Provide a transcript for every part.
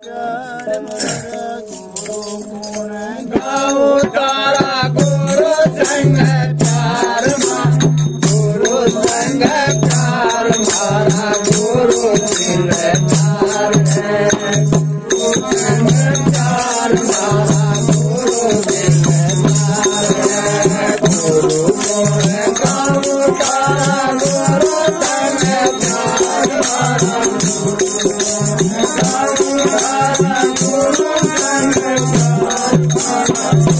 तारा गुरु संग प्यार गुरु संग प्यार मारा गुरु दिल प्यार है गुरु संग प्यार मारा गुरु दिल प्यार है गुरु गुण गाऊं तारा गुरु संग प्यार मारा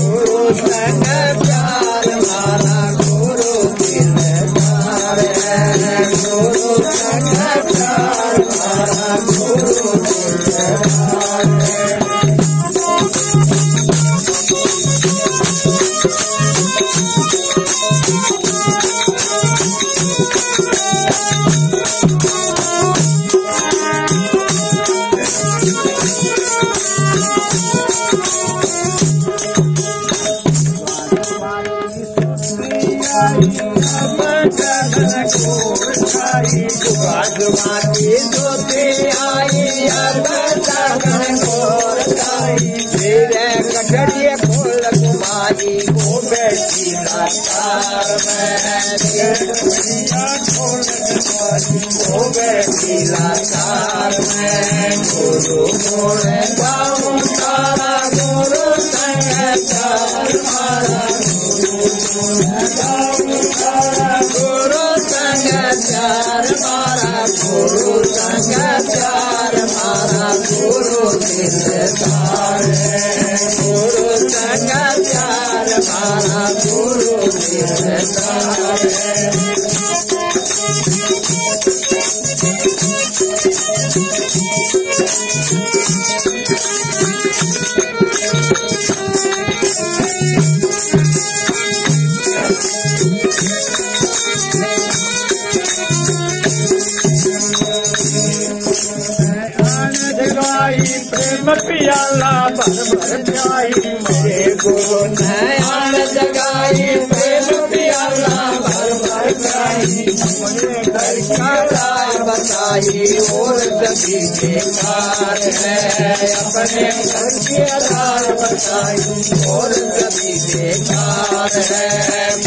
गुरु संग प्यार मारा गुरु दिल प्यार है गुरु संग प्यार मारा गुरु दिल प्यार है। भगवानी ज्योति आई अब लगन गोर आई मेरे कटड़िए फूल कुमारी को बैठी लाचार में फूल कुमारी को बैठी लाचार में गुरु गुण गाऊं तारा गुरु संग प्यार मारा गुरु गुण गाऊं तारा गुरु संग प्यार मारा गुरु संग प्यार मारा गुरु दिलदार है गुरु संग प्यार मारा गुरु दिलदार है। प्रेम पियाला भर भर प्याई मेरे गुरु नयन जगाई प्रेम पियाला भर भर प्याई अपने घर का राय बताई और कभी बेकार है अपने घर की राय बताई और कभी बेकार है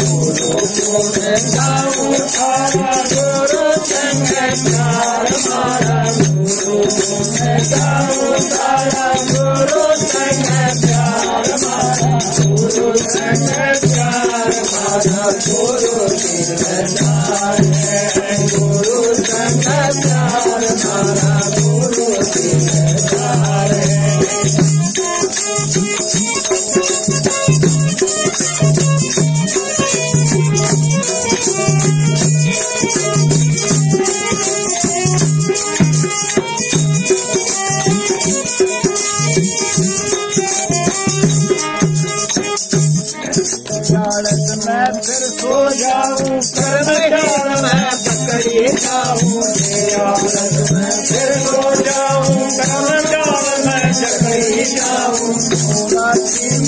गुरु गुण गाऊं तारा गुरु संग प्यार मारा गुरु गुण गाऊं तारा गुरु संग प्यार मारा गुरु संग प्यार मारा गुरु दिलदार है गुरु संग प्यार मारा गुरु दिलदार है। मैं फिर सो जाऊं कर्म जाल मैं पकड़ी जाऊं मैं फिर सो जाऊं कर्म जाल मैं पकड़ी जाऊं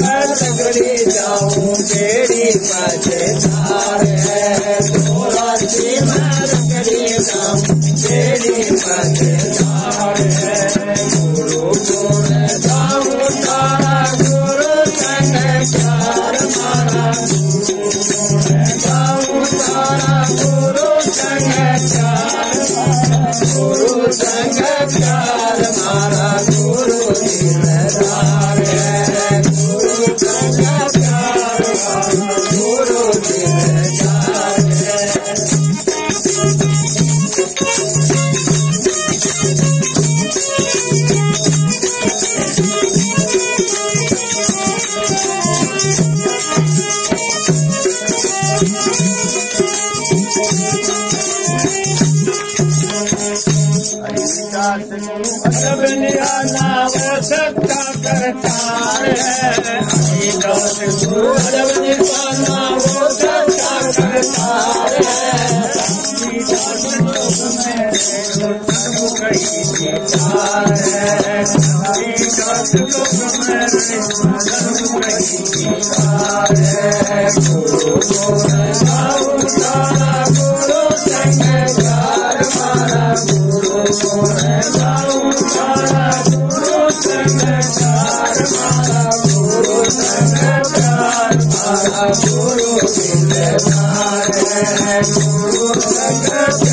मैं पकड़ी जाऊं तेरी मजेदार है थोड़ी मैं पकड़ी जाऊं तेरी मजेदार है गुरु गुण गाऊं तारा गुरु संग प्यार मारा गाऊं तारा गुरु संग प्यार मारा गुरु संग प्यार मारा गुरु दिलदार है गुरु संग प्यार मारा गुरु दिलदार है। जब निराला वो सबका करतार है गुरु जब निराला वो सबका करतार है गुरु गुण गाऊं तारा गुरु संग प्यार मारा गुरु गुण गाऊं तारा गुरु गुरु बिन हारे गुरु संग